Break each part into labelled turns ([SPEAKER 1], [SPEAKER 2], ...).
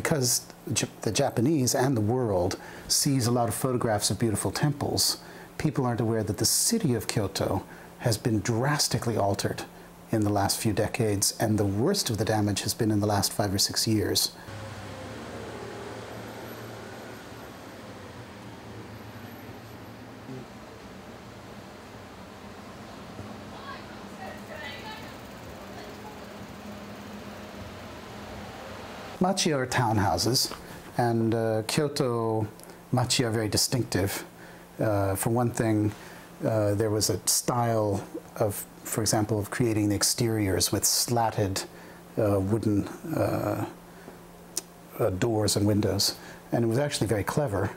[SPEAKER 1] because the Japanese and the world sees a lot of photographs of beautiful temples, people aren't aware that the city of Kyoto has been drastically altered in the last few decades, and the worst of the damage has been in the last 5 or 6 years. Machiya are townhouses, and Kyoto Machiya are very distinctive. For one thing, there was a style of, for example, of creating the exteriors with slatted wooden doors and windows. And it was actually very clever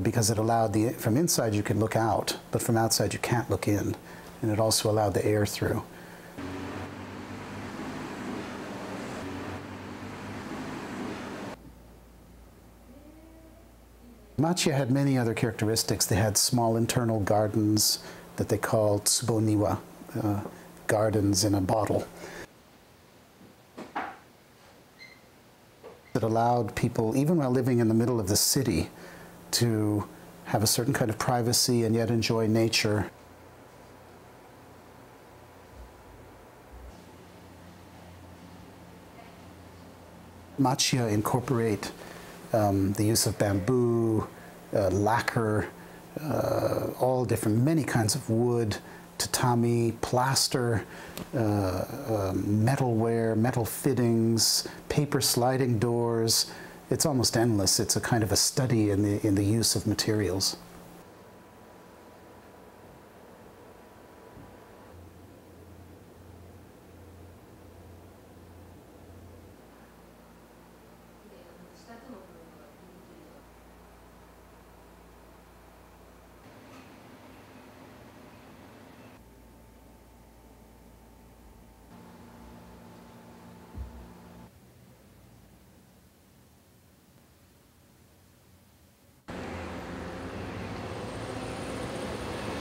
[SPEAKER 1] because it allowed from inside you can look out, but from outside you can't look in. And it also allowed the air through. Machiya had many other characteristics. They had small internal gardens that they called tsuboniwa, gardens in a bottle. It allowed people, even while living in the middle of the city, to have a certain kind of privacy and yet enjoy nature. Machiya incorporate the use of bamboo, lacquer, all different, many kinds of wood, tatami, plaster, metalware, metal fittings, paper sliding doors. It's almost endless. It's a kind of a study in the use of materials.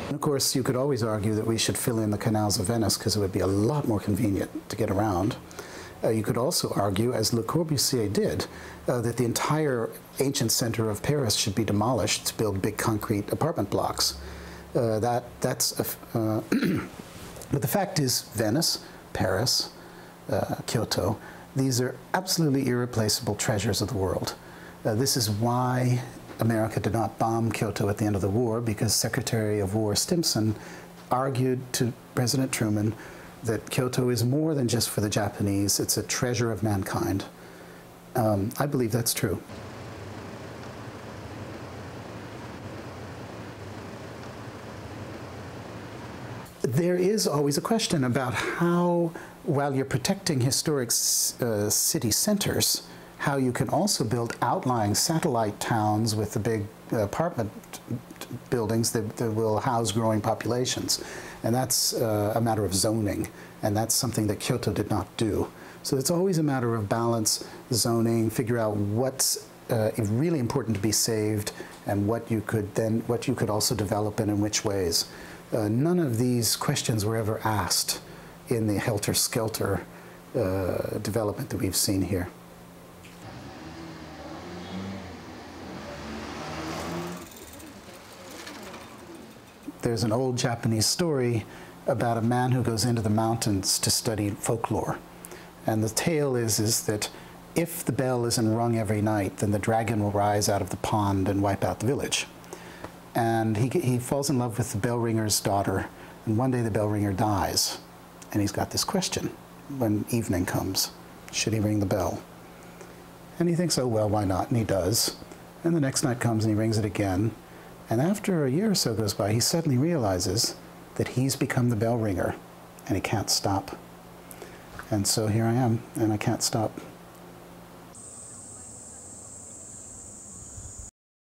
[SPEAKER 1] Of course, you could always argue that we should fill in the canals of Venice because it would be a lot more convenient to get around. You could also argue, as Le Corbusier did, that the entire ancient center of Paris should be demolished to build big concrete apartment blocks. But the fact is, Venice, Paris, Kyoto, these are absolutely irreplaceable treasures of the world. This is why America did not bomb Kyoto at the end of the war, because Secretary of War Stimson argued to President Truman that Kyoto is more than just for the Japanese, it's a treasure of mankind. I believe that's true. There is always a question about how, while you're protecting historic city centers, how you can also build outlying satellite towns with the big apartment buildings that will house growing populations. And that's a matter of zoning, and that's something that Kyoto did not do. So it's always a matter of balance, zoning, figure out what's really important to be saved and what you could also develop and in which ways. None of these questions were ever asked in the helter-skelter development that we've seen here. There's an old Japanese story about a man who goes into the mountains to study folklore. And the tale is that if the bell isn't rung every night, then the dragon will rise out of the pond and wipe out the village. And he falls in love with the bell ringer's daughter, and one day the bell ringer dies. And he's got this question when evening comes: should he ring the bell? And he thinks, oh, well, why not? And he does. And the next night comes and he rings it again. And after a year or so goes by, he suddenly realizes that he's become the bell ringer, and he can't stop. And so here I am, and I can't stop.